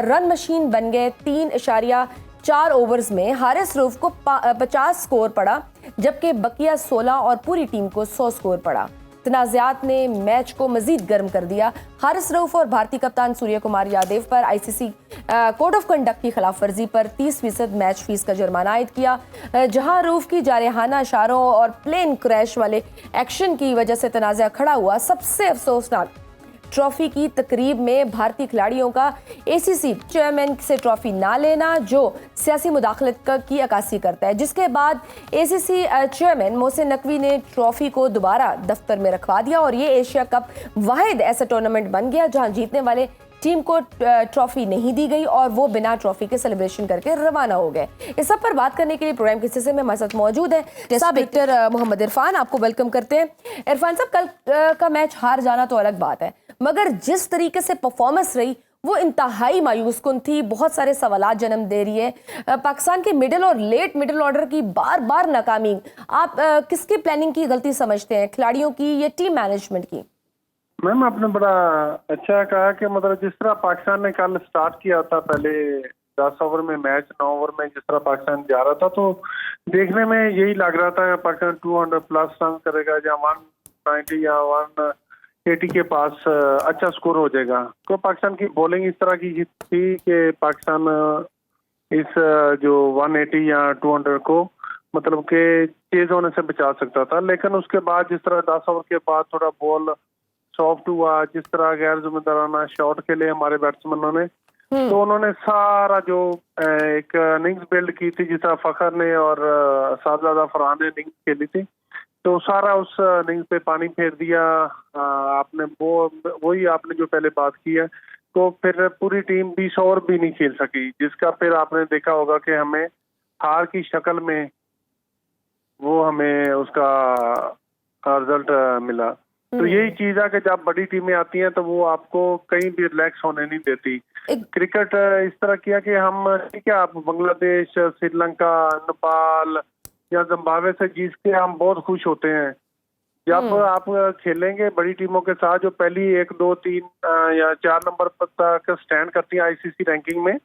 [SPEAKER 1] रन मशीन बन गए। 3.4 ओवर्स में हारिस रऊफ को 50 स्कोर पड़ा, जबकि बकिया 16 और पूरी टीम को 100 स्कोर पड़ा। तनाज़ात ने मैच को मजीद गर्म कर दिया। हारिस रऊफ और भारतीय कप्तान सूर्य कुमार यादव पर आईसीसी कोड ऑफ कंडक्ट की खिलाफ वर्जी पर 30% मैच फीस का जुर्माना आयद किया। जहां रऊफ की जारहाना इशारों और प्लेन क्रैश वाले एक्शन की वजह से तनाज़ा खड़ा हुआ। सबसे अफसोसनाक, ट्रॉफी की तकरीब में भारतीय खिलाड़ियों का एसीसी चेयरमैन से ट्रॉफी ना लेना, जो सियासी मुदाखलत की अक्कासी करता है। जिसके बाद एसीसी चेयरमैन मोहसिन नकवी ने ट्रॉफी को दोबारा दफ्तर में रखवा दिया और ये एशिया कप वाहिद ऐसा टूर्नामेंट बन गया जहां जीतने वाले टीम को ट्रॉफी नहीं दी गई और वो बिना ट्रॉफी के सेलिब्रेशन करके रवाना हो गए। इस सब पर बात करने के लिए प्रोग्राम के हिस्से में हमारे साथ मौजूद है विक्टर मोहम्मद इरफान। आपको वेलकम करते हैं। इरफान साहब, कल का मैच हार जाना तो अलग बात है, मगर जिस तरीके से परफॉर्मेंस रही वो इंतहाई मायूस कुन थी, बहुत सारे सवालात जन्म दे रही है। पाकिस्तान के मिडिल और लेट मिडिल ऑर्डर की बार बार नाकामी, आप किसकी प्लानिंग की गलती समझते हैं, खिलाड़ियों की या टीम मैनेजमेंट की?
[SPEAKER 3] मैम, आपने बड़ा अच्छा कहा कि मतलब जिस तरह पाकिस्तान ने कल स्टार्ट किया था, पहले 10 ओवर में मैच, 9 ओवर में जिस तरह पाकिस्तान जा रहा था, तो देखने में यही लग रहा था पाकिस्तान 200 प्लस रन करेगा या 190 या 180 के पास अच्छा स्कोर हो जाएगा। तो पाकिस्तान की बॉलिंग इस तरह की थी कि पाकिस्तान इस जो 180 या 200 को मतलब के चेज होने से बचा सकता था। लेकिन उसके बाद जिस तरह 10 ओवर के बाद थोड़ा बॉल सॉफ्ट हुआ, जिस तरह गैर जिम्मेदाराना शॉट खेले हमारे बैट्समैनों ने, तो उन्होंने सारा जो एक इनिंग्स बिल्ड की थी, जिस तरह फखर ने और साहबजादा फरहान ने इनिंग्स खेली थी, तो सारा उस इनिंग्स पे पानी फेर दिया। आपने वही आपने जो पहले बात की है, तो फिर पूरी टीम 20 ओवर भी नहीं खेल सकी, जिसका फिर आपने देखा होगा कि हमें हार की शक्ल में वो हमें उसका रिजल्ट मिला। तो यही चीज है कि जब बड़ी टीमें आती हैं तो वो आपको कहीं भी रिलैक्स होने नहीं देती। क्रिकेट इस तरह किया कि हम ठीक है, आप बांग्लादेश, श्रीलंका, नेपाल या जिम्बाब्वे से जीत के हम बहुत खुश होते हैं। जब आप खेलेंगे बड़ी टीमों के साथ जो पहली 1, 2, 3 या 4 नंबर तक स्टैंड करती है आईसीसी रैंकिंग में,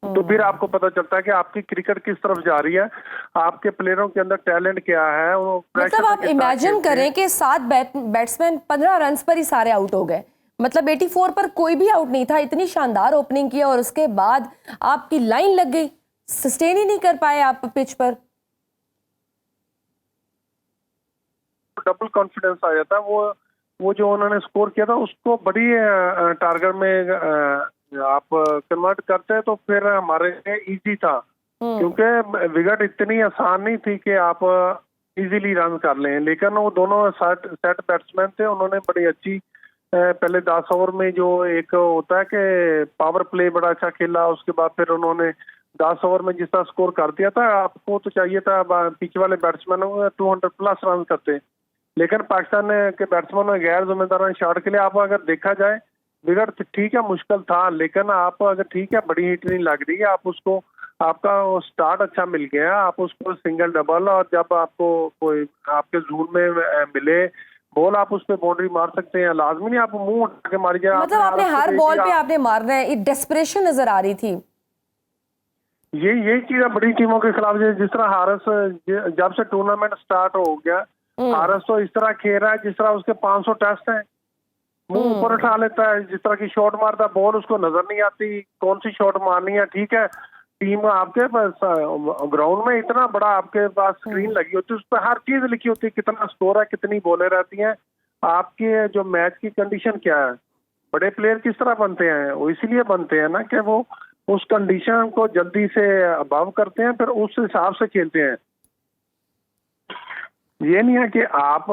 [SPEAKER 3] तो फिर आपको पता चलता है कि आपकी क्रिकेट किस तरफ जा रही है, आपके प्लेयरों के अंदर टैलेंट क्या है। वो
[SPEAKER 1] मतलब आप इमेजिन करें कि 7 बैट्समैन 15 रन पर ही सारे आउट हो गए, मतलब 84 पर कोई भी आउट नहीं था। इतनी शानदार ओपनिंग की और उसके बाद आपकी लाइन लग गई, सस्टेन ही नहीं कर पाए आप पिच पर।
[SPEAKER 3] डबल कॉन्फिडेंस आ जाता है। वो जो उन्होंने स्कोर किया था उसको बड़ी टारगेट में आप कन्वर्ट करते हैं, तो फिर हमारे लिए इजी था, क्योंकि विकेट इतनी आसान नहीं थी कि आप इजीली रन कर लें। लेकिन वो दोनों सेट बैट्समैन थे, उन्होंने बड़ी अच्छी पहले 10 ओवर में जो एक होता है कि पावर प्ले बड़ा अच्छा खेला, उसके बाद फिर उन्होंने 10 ओवर में जिस तरह स्कोर कर दिया था। आपको तो चाहिए था पीछे वाले बैट्समैनों को 200 प्लस रन करते, लेकिन पाकिस्तान के बैट्समैनों ने गैर जिम्मेदाराना शॉट के लिए, आप अगर देखा जाए विकेट ठीक है मुश्किल था, लेकिन आप अगर ठीक है बड़ी हिट नहीं लग रही है, आप उसको आपका स्टार्ट अच्छा मिल गया, आप उसको सिंगल डबल, और जब आपको कोई आपके जोन में मिले बॉल आप उस पर बाउंड्री मार सकते हैं। लाजमी नहीं आप मुंह उठा के मार जाए।
[SPEAKER 1] मतलब आपने हर बॉल पे आपने मारना है, एक डेस्परेशन नजर आ रही थी।
[SPEAKER 3] यही चीज है बड़ी टीमों के खिलाफ। जिस तरह हारिस जब से टूर्नामेंट स्टार्ट हो गया, हारिस तो इस तरह खेल रहा है जिस तरह उसके 500 टेस्ट हैं, मुंह ऊपर उठा लेता है, जिस तरह की शॉट मारता है, बॉल उसको नजर नहीं आती कौन सी शॉट मारनी है। ठीक है, टीम आपके पास ग्राउंड में इतना बड़ा आपके पास स्क्रीन लगी होती है, उस पर हर चीज लिखी होती है, कितना स्कोर है, कितनी बॉलें रहती हैं, आपके जो मैच की कंडीशन क्या है। बड़े प्लेयर किस तरह बनते हैं, वो इसीलिए बनते हैं ना कि वो उस कंडीशन को जल्दी से अबाव करते हैं, फिर उस हिसाब से खेलते हैं। ये नहीं है कि आप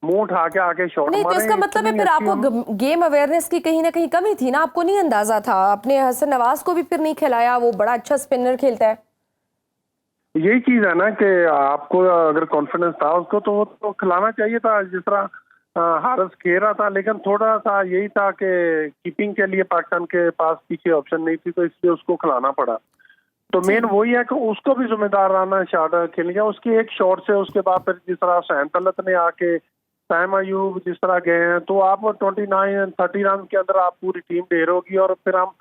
[SPEAKER 3] मुंह उठा के आके शॉट
[SPEAKER 1] नहीं, तो इसका मतलब है फिर आपको गेम अवेयरनेस की कहीं ना कहीं कमी थी ना, आपको नहीं अंदाजा था। आपने हसन नवाज को भी फिर नहीं खिलाया, वो बड़ा अच्छा स्पिनर खेलता है।
[SPEAKER 3] यही चीज है ना कि आपको अगर कॉन्फिडेंस था उसको तो वो तो खिलाना चाहिए था, जिस तरह हारिस खेल रहा था। लेकिन थोड़ा सा यही था कि कीपिंग के लिए पाकिस्तान के पास पीछे ऑप्शन नहीं थी, तो इसलिए उसको खिलाना पड़ा। तो मेन वही है कि उसको भी जिम्मेदाराना शॉट खेल गया, उसकी एक शॉट से उसके बाद फिर जिस तरह हुसैन तलत ने आके, साइम अयूब जिस तरह गए हैं, तो आप 29-30 रन के अंदर आप पूरी टीम ढेर होगी, और फिर हम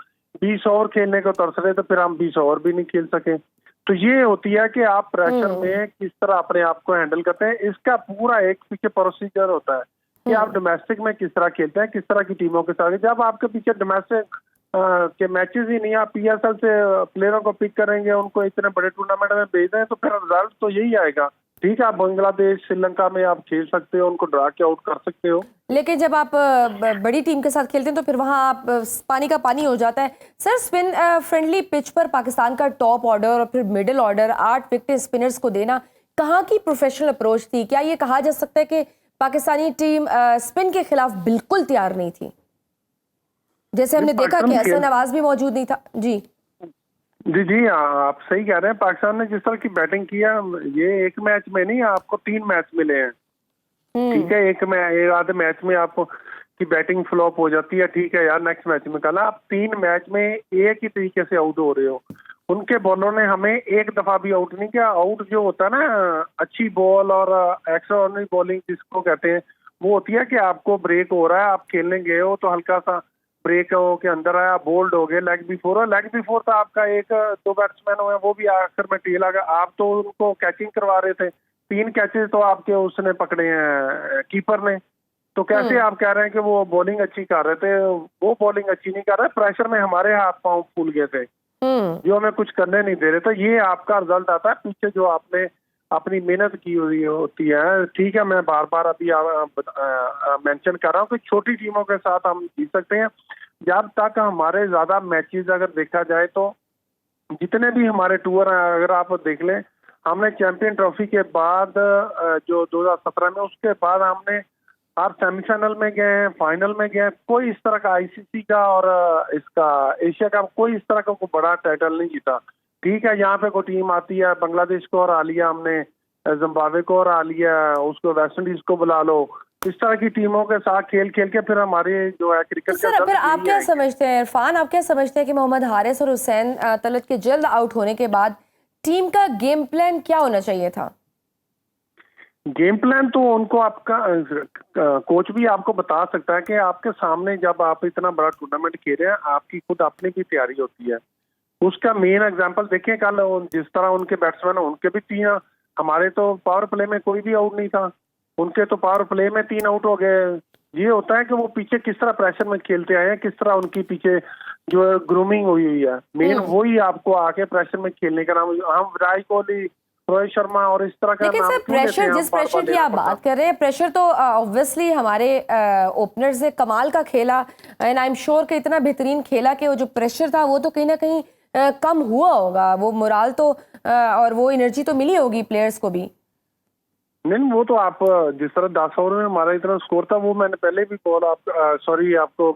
[SPEAKER 3] 20 ओवर खेलने को तरस रहे, तो फिर हम 20 ओवर भी नहीं खेल सके। तो ये होती है कि आप प्रेशर में किस तरह अपने आप को हैंडल करते हैं। इसका पूरा एक पीछे प्रोसीजर होता है कि आप डोमेस्टिक में किस तरह खेलते हैं, किस तरह की टीमों के साथ। जब आपके पीछे डोमेस्टिक के मैचेस ही नहीं, आप पीएसएल से प्लेयरों को पिक करेंगे, उनको इतने बड़े टूर्नामेंट में भेज दें, तो फिर रिजल्ट तो यही आएगा। ठीक है, आप बांग्लादेश, श्रीलंका में आप खेल सकते हो, उनको ड्रा के आउट कर सकते हो,
[SPEAKER 1] लेकिन जब आप बड़ी टीम के साथ खेलते हैं तो फिर वहां आप पानी का पानी हो जाता है। सर, स्पिन फ्रेंडली पिच पर पाकिस्तान का टॉप ऑर्डर और फिर मिडिल ऑर्डर 8 विकेट स्पिनर्स को देना कहाँ की प्रोफेशनल अप्रोच थी? क्या ये कहा जा सकता है कि पाकिस्तानी टीम स्पिन के खिलाफ बिल्कुल तैयार नहीं थी? जैसे हमने देखा कि हसन नवाज भी मौजूद नहीं था। जी
[SPEAKER 3] जी आप सही कह रहे हैं। पाकिस्तान ने जिस तरह की बैटिंग किया, ये एक मैच में नहीं, आपको 3 मैच मिले हैं। ठीक है, एक आधे मैच में आपको की बैटिंग फ्लॉप हो जाती है, ठीक है यार, नेक्स्ट मैच में कल आप 3 मैच में एक ही तरीके से आउट हो रहे हो। उनके बॉलर ने हमें एक दफा भी आउट नहीं किया। आउट जो होता है ना, अच्छी बॉल और एक्स्ट्रा ऑर्डिनरी बॉलिंग जिसको कहते हैं, वो होती है कि आपको ब्रेक हो रहा है, आप खेलने गए हो तो हल्का सा ब्रेक हो के अंदर आया, बोल्ड हो गए, लेग बिफोर, और लेग बिफोर तो आपका 1-2 बैट्समैन हुए, वो भी आखिर में टेल आ गया। आप तो उनको कैचिंग करवा रहे थे, 3 कैचेस तो आपके उसने पकड़े हैं कीपर ने। तो कैसे आप कह रहे हैं कि वो बॉलिंग अच्छी कर रहे थे? वो बॉलिंग अच्छी नहीं कर रहे, प्रेशर में हमारे हाथ पांव फूल गए थे जो हमें कुछ करने नहीं दे रहे। तो ये आपका रिजल्ट आता है पीछे जो आपने अपनी मेहनत की हुई होती है। ठीक है, मैं बार बार अभी मेंशन कर रहा हूँ कि छोटी टीमों के साथ हम जीत सकते हैं। जब तक हमारे ज्यादा मैचेस अगर देखा जाए तो जितने भी हमारे टूर हैं, अगर आप देख लें, हमने चैंपियन ट्रॉफी के बाद जो 2017 में, उसके बाद हमने आप सेमीफाइनल में गए, फाइनल में गए, कोई इस तरह का आईसीसी का और इसका एशिया का कोई इस तरह का कोई बड़ा टाइटल नहीं जीता। ठीक है, यहाँ पे कोई टीम आती है, बांग्लादेश को हरा लिया हमने, जिम्बाब्वे को हरा लिया, उसको वेस्ट इंडीज को बुला लो, इस तरह की टीमों के साथ खेल खेल के फिर हमारे जो है क्रिकेट
[SPEAKER 1] तो सर, फिर आप क्या समझते हैं इरफान, आप क्या समझते हैं कि मोहम्मद हारिस और हुसैन तलत के जल्द आउट होने के बाद टीम का गेम प्लान क्या होना चाहिए था?
[SPEAKER 3] गेम प्लान तो उनको आपका कोच भी आपको बता सकता है कि आपके सामने जब आप इतना बड़ा टूर्नामेंट खेल रहे हैं, आपकी खुद अपनी भी तैयारी होती है। उसका मेन एग्जांपल देखिए, कल जिस तरह उनके बैट्समैन, उनके भी 3, हमारे तो पावर प्ले में कोई भी आउट नहीं था, उनके तो पावर प्ले में 3 आउट हो गए। ये होता है कि वो पीछे किस तरह प्रेशर में खेलते आए हैं, किस तरह उनकी पीछे जो ग्रूमिंग हुई है, मेन वही आपको आके प्रेशर में खेलने का नाम। हम विराट कोहली, रोहित शर्मा और इस तरह का,
[SPEAKER 1] लेकिन सर प्रेशर, जिस प्रेशर की आप बात कर रहे हैं, प्रेशर तो ऑब्वियसली हमारे ओपनर्स ने कमाल का खेला, एंड आई एम श्योर कि इतना बेहतरीन खेला कि वो जो प्रेशर था वो तो कहीं ना कहीं कम हुआ होगा, वो मोराल तो और वो एनर्जी तो मिली होगी प्लेयर्स को भी।
[SPEAKER 3] नहीं, वो तो आप जिस तरह 10 ओवर में हमारा इतना स्कोर था, वो मैंने पहले भी आपको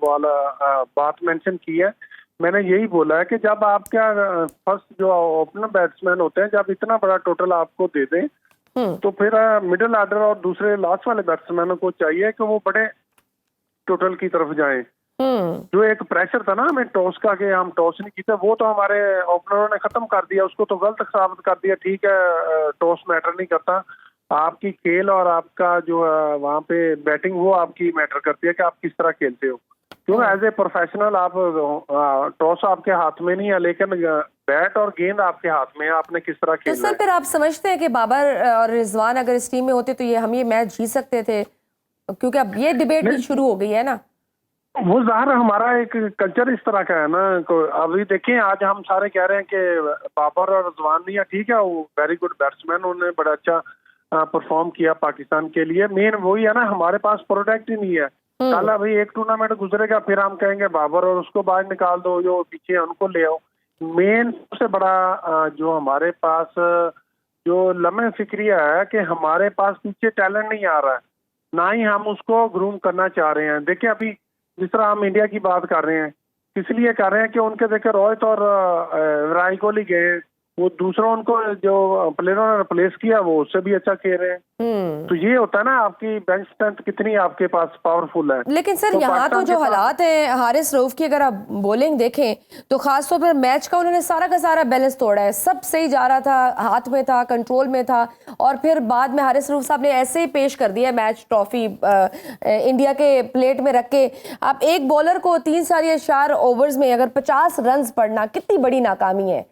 [SPEAKER 3] बात मेंशन की है। मैंने यही बोला है कि जब आपका फर्स्ट जो ओपनर बैट्समैन होते हैं, जब इतना बड़ा टोटल आपको दे दें, तो फिर मिडिल ऑर्डर और दूसरे लास्ट वाले बैट्समैनों को चाहिए कि वो बड़े टोटल की तरफ जाएं। जो एक प्रेशर था ना हमें टॉस का, कि हम टॉस नहीं जीते, वो तो हमारे ओपनरों ने खत्म कर दिया, उसको तो गलत साबित कर दिया। ठीक है, टॉस मैटर नहीं करता, आपकी खेल और आपका जो है वहाँ पे बैटिंग, वो आपकी मैटर करती है कि आप किस तरह खेलते हो। क्योंकि एज ए प्रोफेशनल आप टॉस आपके हाथ में नहीं है, लेकिन बैट और गेंद आपके हाथ में है, आपने किस तरह खेलना है।
[SPEAKER 1] तो सर फिर आप समझते हैं कि बाबर और रिजवान अगर इस टीम में होते तो हम ये मैच जीत सकते थे? क्योंकि अब ये डिबेट भी शुरू हो गई है ना।
[SPEAKER 3] वो ज़ाहिर हमारा एक कल्चर इस तरह का है ना। अभी देखिए, आज हम सारे कह रहे हैं कि बाबर और रिजवान नहीं है, ठीक है, वो वेरी गुड बैट्समैन, उन्होंने बड़ा अच्छा परफॉर्म किया पाकिस्तान के लिए। मेन वही है ना, हमारे पास प्रोडक्ट ही नहीं है। कल अभी एक टूर्नामेंट गुजरेगा, फिर हम कहेंगे बाबर और उसको बाहर निकाल दो, जो पीछे उनको ले आओ। मेन सबसे बड़ा जो हमारे पास जो लम्हे फिक्रिया है कि हमारे पास पीछे टैलेंट नहीं आ रहा है, ना ही हम उसको ग्रूम करना चाह रहे हैं। देखिए, अभी जिस तरह हम इंडिया की बात कर रहे हैं, इसलिए कर रहे हैं कि उनके देखे रोहित और विराट कोहली गए, वो दूसरा उनको जो प्लेयरों ने रिप्लेस किया वो उससे भी अच्छा खेल रहे हैं। तो ये होता है ना, आपकी बेंच स्ट्रेंथ कितनी आपके पास पावरफुल है।
[SPEAKER 1] लेकिन सर यहाँ तो जो हालात हैं हारिस रऊफ की, अगर आप बॉलिंग देखें तो खासतौर पर मैच का उन्होंने सारा का सारा बैलेंस तोड़ा है। सब सही जा रहा था, हाथ में था, कंट्रोल में था, और फिर बाद में हारिस रऊफ साहब ने ऐसे ही पेश कर दिया मैच ट्रॉफी इंडिया के प्लेट में रख के। आप एक बॉलर को 3-4 ओवर्स में अगर 50 रन पड़ना कितनी बड़ी नाकामी है।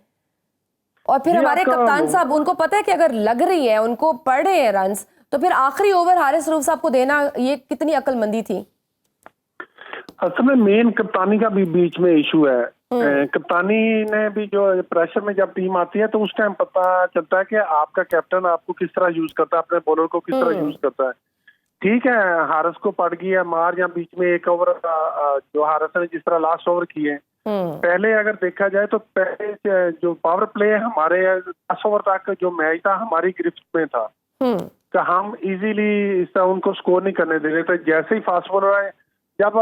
[SPEAKER 1] और फिर हमारे कप्तान साहब, उनको पता है कि अगर लग रही है, उनको पड़ रहे हैं रन्स, तो फिर आखिरी ओवर हारिस रऊफ साहब को देना, ये कितनी अक्लमंदी थी।
[SPEAKER 3] असल में मेन कप्तानी का भी बीच में इशू है। कप्तानी ने भी जो प्रेशर में जब टीम आती है तो उस टाइम पता चलता है कि आपका कैप्टन आपको किस तरह यूज करता है, अपने बॉलर को किस तरह यूज करता है। ठीक है, हारिस को पड़ गई है मार, या बीच में एक ओवर जो हारिस ने जिस तरह लास्ट ओवर किए, पहले अगर देखा जाए तो पहले जो पावर प्ले हमारे 10 ओवर तक जो मैच था हमारी गिरफ्त में था, तो हम इजीली इस तरह उनको स्कोर नहीं करने दे रहे थे। जैसे ही फास्ट बॉलर आए जब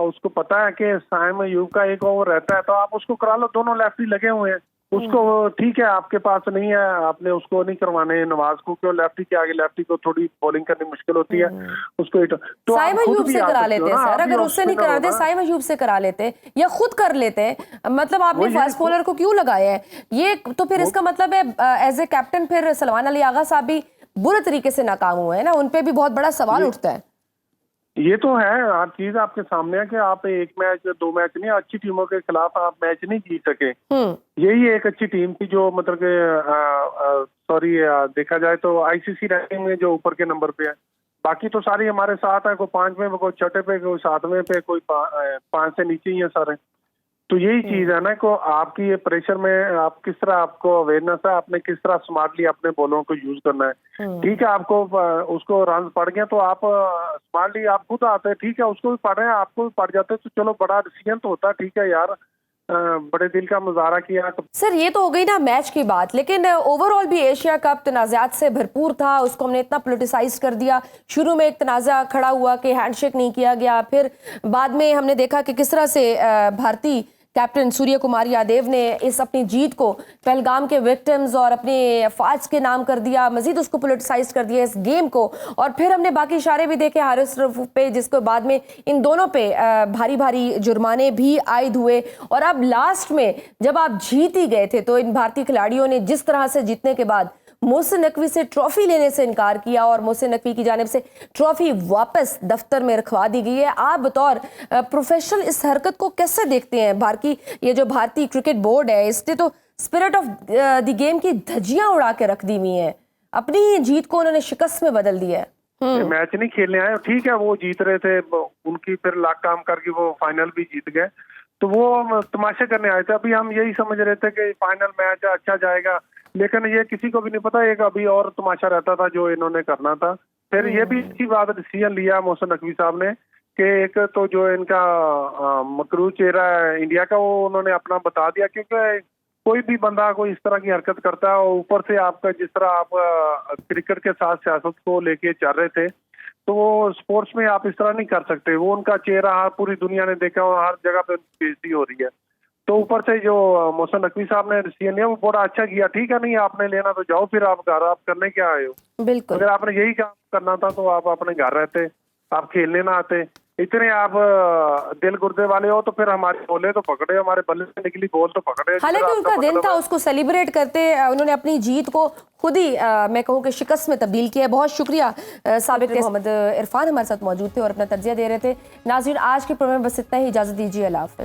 [SPEAKER 3] उसको पता है कि साइम अयूब का एक ओवर रहता है तो आप उसको करा लो, दोनों लेफ्टी लगे हुए हैं। उसको ठीक है, आपके पास नहीं है, आपने उसको नहीं करवाने नवाज को, क्यों लेफ्टी के आगे लेफ्टी को थोड़ी बॉलिंग करनी मुश्किल होती है, उसको तो
[SPEAKER 1] साइम अयूब से करा लेते हैं सर, अगर उससे नहीं कराते साइम अयूब से करा लेते या खुद कर लेते। मतलब आपने फास्ट बॉलर को क्यों लगाया है? ये तो फिर इसका मतलब है एज ए कैप्टन फिर सलमान अली आगा साहब भी बुरे तरीके से नाकाम हुए हैं ना, उन पे भी बहुत बड़ा सवाल उठता है।
[SPEAKER 3] ये तो है, हर चीज आपके सामने है कि आप एक मैच 2 मैच नहीं, अच्छी टीमों के खिलाफ आप मैच नहीं जीत सके। यही एक अच्छी टीम थी जो मतलब के सॉरी देखा जाए तो आईसीसी रैंकिंग में जो ऊपर के नंबर पे है। बाकी तो सारी हमारे साथ है, कोई 5वें पे, कोई 6ठे पे, कोई 7वें पे, कोई 5 से नीचे ही है सारे। तो यही चीज है ना को आपकी ये प्रेशर में आप किस तरह, आपको अवेयरनेस है, आपने किस तरह स्मार्टली अपने बॉलों को यूज करना है। ठीक है, आपको उसको रन पड़ गया तो आप स्मार्टली आप खुद आते हैं, ठीक है, उसको भी पढ़ रहे हैं, आपको भी पड़ जाते हैं, तो चलो बड़ा डिसीजन तो होता है, ठीक है यार, बड़े दिल का मुजाहरा किया।
[SPEAKER 1] सर ये तो हो गई ना मैच की बात, लेकिन ओवरऑल भी एशिया कप तनाज़ात से भरपूर था, उसको हमने इतना पोलिटिसाइज कर दिया। शुरू में एक तनाज़ा खड़ा हुआ कि हैंडशेक नहीं किया गया, फिर बाद में हमने देखा कि किस तरह से भारतीय कैप्टन सूर्य कुमार यादव ने इस अपनी जीत को पहलगाम के विक्टिम्स और अपने अफवाज के नाम कर दिया, मजीद उसको पोलिटिसाइज कर दिया इस गेम को। और फिर हमने बाकी इशारे भी देखे हारिस रऊफ पे, जिसको बाद में इन दोनों पे भारी भारी जुर्माने भी आयद हुए। और अब लास्ट में जब आप जीत ही गए थे तो इन भारतीय खिलाड़ियों ने जिस तरह से जीतने के बाद मोहसिन नकवी से ट्रॉफी लेने से इनकार किया और मोहसिन नकवी की जानिब से ट्रॉफी वापस दफ्तर में रखवा दी गई है। आप बतौर प्रोफेशनल इस हरकत को कैसे देखते हैं? ये जो भारतीय क्रिकेट बोर्ड है, इसने तो स्पिरिट ऑफ द गेम की धज्जियां उड़ा के रख दी हुई हैं, अपनी ही जीत को उन्होंने शिकस्त में बदल दिया है।
[SPEAKER 3] मैच नहीं खेलने आए, ठीक है, वो जीत रहे थे, उनकी फिर लाख काम करके वो फाइनल भी जीत गए, तो वो तमाशा करने आए थे। अभी हम यही समझ रहे थे कि फाइनल मैच अच्छा जाएगा, लेकिन ये किसी को भी नहीं पता, एक अभी और तमाशा रहता था जो इन्होंने करना था। फिर ये भी अच्छी बात डिसीजन लिया मोहसिन नकवी साहब ने कि एक तो जो इनका मकरूज चेहरा है इंडिया का, वो उन्होंने अपना बता दिया, क्योंकि कोई भी बंदा कोई इस तरह की हरकत करता है और ऊपर से आपका जिस तरह आप क्रिकेट के साथ सियासत को लेके चल रहे थे, तो वो स्पोर्ट्स में आप इस तरह नहीं कर सकते। वो उनका चेहरा पूरी दुनिया ने देखा और हर जगह पे बेइज्जती हो रही है। तो ऊपर से जो मोहसिन नकवी साहब ने डिसीजन लिया वो बड़ा अच्छा किया। ठीक है, नहीं आपने लेना तो जाओ, फिर आप घर, आप करने क्या आए हो?
[SPEAKER 1] बिल्कुल,
[SPEAKER 3] अगर आपने यही काम करना था तो आप अपने घर रहते, आप खेलने ना आते। इतने आप दिल गुर्दे वाले हो तो फिर हमारे बोले तो पकड़े, हमारे बल्ले से निकली बॉल तो पकड़े।
[SPEAKER 1] हालांकि उनका दिन था, उसको सेलिब्रेट करते उन्होंने अपनी जीत को खुद ही मैं कहूँ कि शिकस्त में तब्दील किया। बहुत शुक्रिया साबिक मोहम्मद इरफान हमारे साथ मौजूद थे और अपना तज्जिया दे रहे थे। नाज़रीन, आज के प्रोग्राम में बस इतना ही, इजाज़त दीजिए, अल्लाह हाफ़िज़।